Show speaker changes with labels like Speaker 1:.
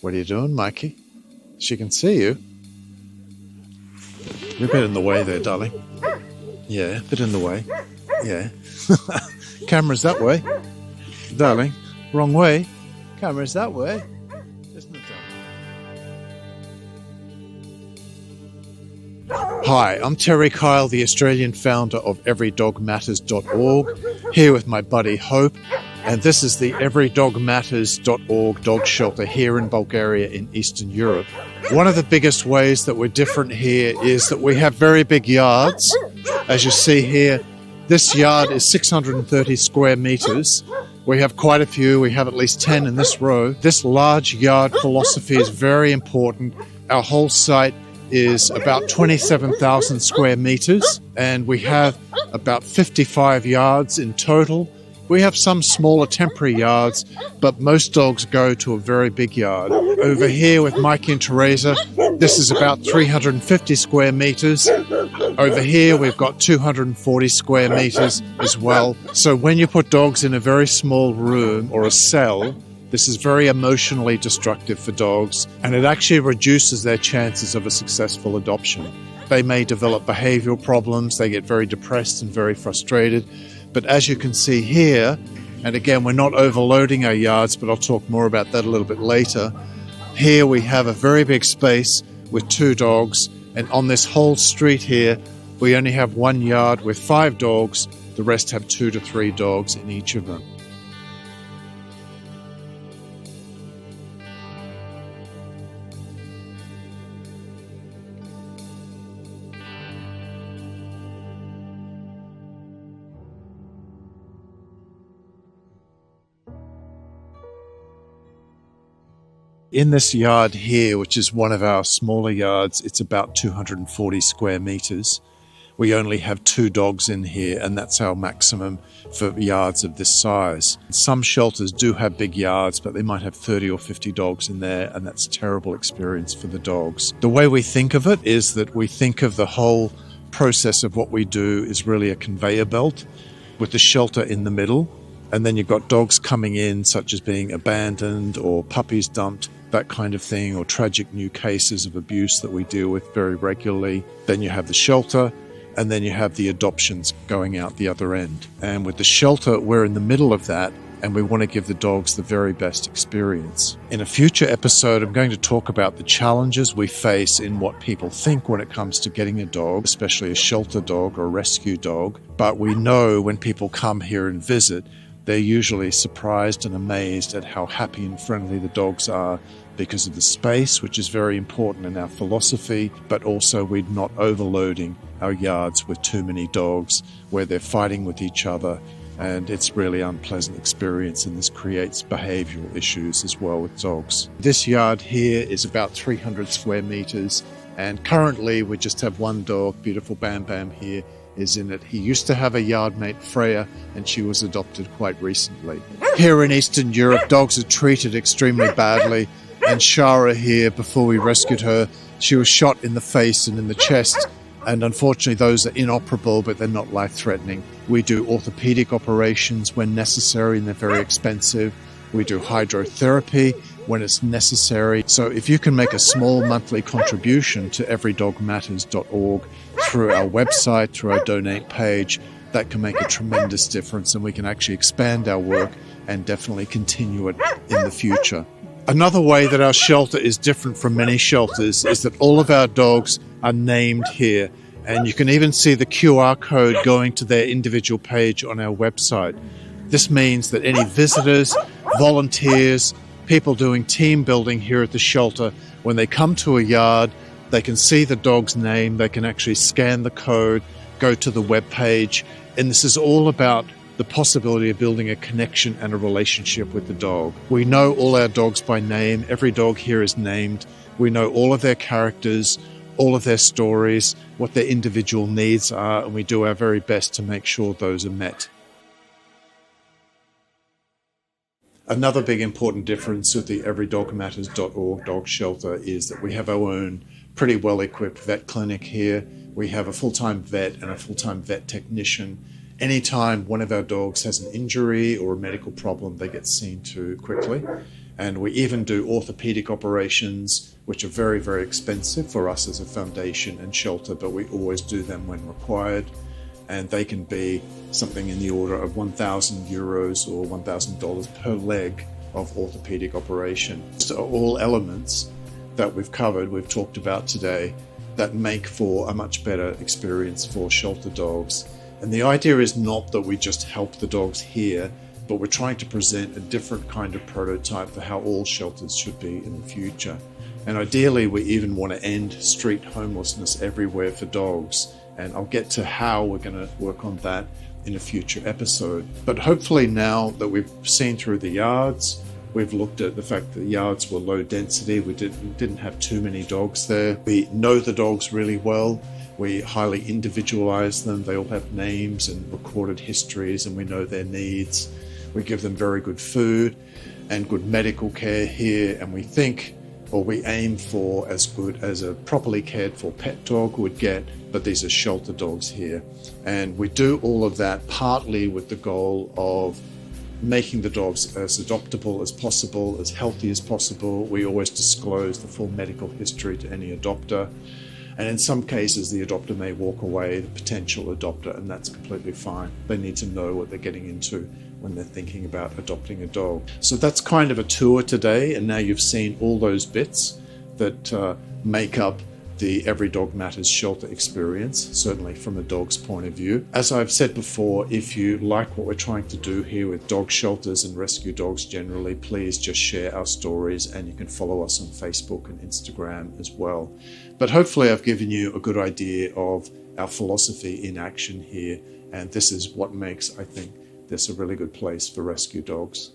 Speaker 1: What are you doing, Mikey? She can see you. You're a bit in the way there, darling. Yeah, a bit in the way. Yeah. Camera's that way. Darling, wrong way. Camera's that way. Isn't it, darling? Hi, I'm Terry Kyle, the Australian founder of everydogmatters.org, here with my buddy Hope, and this is the everydogmatters.org dog shelter here in Bulgaria in Eastern Europe. One of the biggest ways that we're different here is that we have very big yards. As you see here, this yard is 630 square meters. We have quite a few. We have at least 10 in this row. This large yard philosophy is very important. Our whole site is about 27,000 square meters, and we have about 55 yards in total. We have some smaller temporary yards, but most dogs go to a very big yard. Over here with Mikey and Teresa, this is about 350 square meters. Over here we've got 240 square meters as well. So when you put dogs in a very small room or a cell, this is very emotionally destructive for dogs, and it actually reduces their chances of a successful adoption. They may develop behavioral problems, they get very depressed and very frustrated. But as you can see here, and again, we're not overloading our yards, but I'll talk more about that a little bit later. Here we have a very big space with 2 dogs, and on this whole street here, we only have 1 yard with 5 dogs. The rest have 2 to 3 dogs in each of them. In this yard here, which is one of our smaller yards, it's about 240 square meters. We only have 2 dogs in here, and that's our maximum for yards of this size. Some shelters do have big yards, but they might have 30 or 50 dogs in there, and that's a terrible experience for the dogs. The way we think of it is that we think of the whole process of what we do is really a conveyor belt with the shelter in the middle, and then you've got dogs coming in, such as being abandoned or puppies dumped, that kind of thing, or tragic new cases of abuse that we deal with very regularly. Then you have the shelter, and then you have the adoptions going out the other end. And with the shelter, we're in the middle of that, and we want to give the dogs the very best experience. In a future episode, I'm going to talk about the challenges we face in what people think when it comes to getting a dog, especially a shelter dog or a rescue dog. But we know when people come here and visit, they're usually surprised and amazed at how happy and friendly the dogs are because of the space, which is very important in our philosophy, but also we're not overloading our yards with too many dogs where they're fighting with each other, and it's really unpleasant experience, and this creates behavioral issues as well with dogs. This yard here is about 300 square meters, and currently we just have 1 dog, beautiful BamBam here, is in it. He used to have a yard mate, Freya, and she was adopted quite recently. Here in Eastern Europe, dogs are treated extremely badly, and Shara here, before we rescued her, she was shot in the face and in the chest, and unfortunately those are inoperable, but they're not life-threatening. We do orthopedic operations when necessary, and they're very expensive. We do hydrotherapy when it's necessary. So if you can make a small monthly contribution to everydogmatters.org through our website, through our donate page, that can make a tremendous difference, and we can actually expand our work and definitely continue it in the future. Another way that our shelter is different from many shelters is that all of our dogs are named here, and you can even see the QR code going to their individual page on our website. This means that any visitors, volunteers, people doing team building here at the shelter, when they come to a yard, they can see the dog's name, they can actually scan the code, go to the web page, and this is all about the possibility of building a connection and a relationship with the dog. We know all our dogs by name. Every dog here is named. We know all of their characters, all of their stories, what their individual needs are, and we do our very best to make sure those are met. Another big important difference with the everydogmatters.org dog shelter is that we have our own pretty well-equipped vet clinic here. We have a full-time vet and a full-time vet technician. Anytime one of our dogs has an injury or a medical problem, they get seen to quickly. And we even do orthopedic operations, which are very, very expensive for us as a foundation and shelter, but we always do them when required. And they can be something in the order of 1,000 euros or $1,000 per leg of orthopedic operation. So all elements that we've covered, we've talked about today, that make for a much better experience for shelter dogs. And the idea is not that we just help the dogs here, but we're trying to present a different kind of prototype for how all shelters should be in the future. And ideally, we even want to end street homelessness everywhere for dogs. And I'll get to how we're going to work on that in a future episode. But hopefully now that we've seen through the yards, we've looked at the fact that the yards were low density, we didn't have too many dogs there. We know the dogs really well. We highly individualize them. They all have names and recorded histories, and we know their needs. We give them very good food and good medical care here, and we think, or we aim for as good as a properly cared for pet dog would get, but these are shelter dogs here. And we do all of that partly with the goal of making the dogs as adoptable as possible, as healthy as possible. We always disclose the full medical history to any adopter. And in some cases, the adopter may walk away, the potential adopter, and that's completely fine. They need to know what they're getting into when they're thinking about adopting a dog. So that's kind of a tour today, and now you've seen all those bits that make up the Every Dog Matters shelter experience, certainly from a dog's point of view. As I've said before, if you like what we're trying to do here with dog shelters and rescue dogs generally, please just share our stories, and you can follow us on Facebook and Instagram as well. But hopefully I've given you a good idea of our philosophy in action here, and this is what makes, I think, this a really good place for rescue dogs.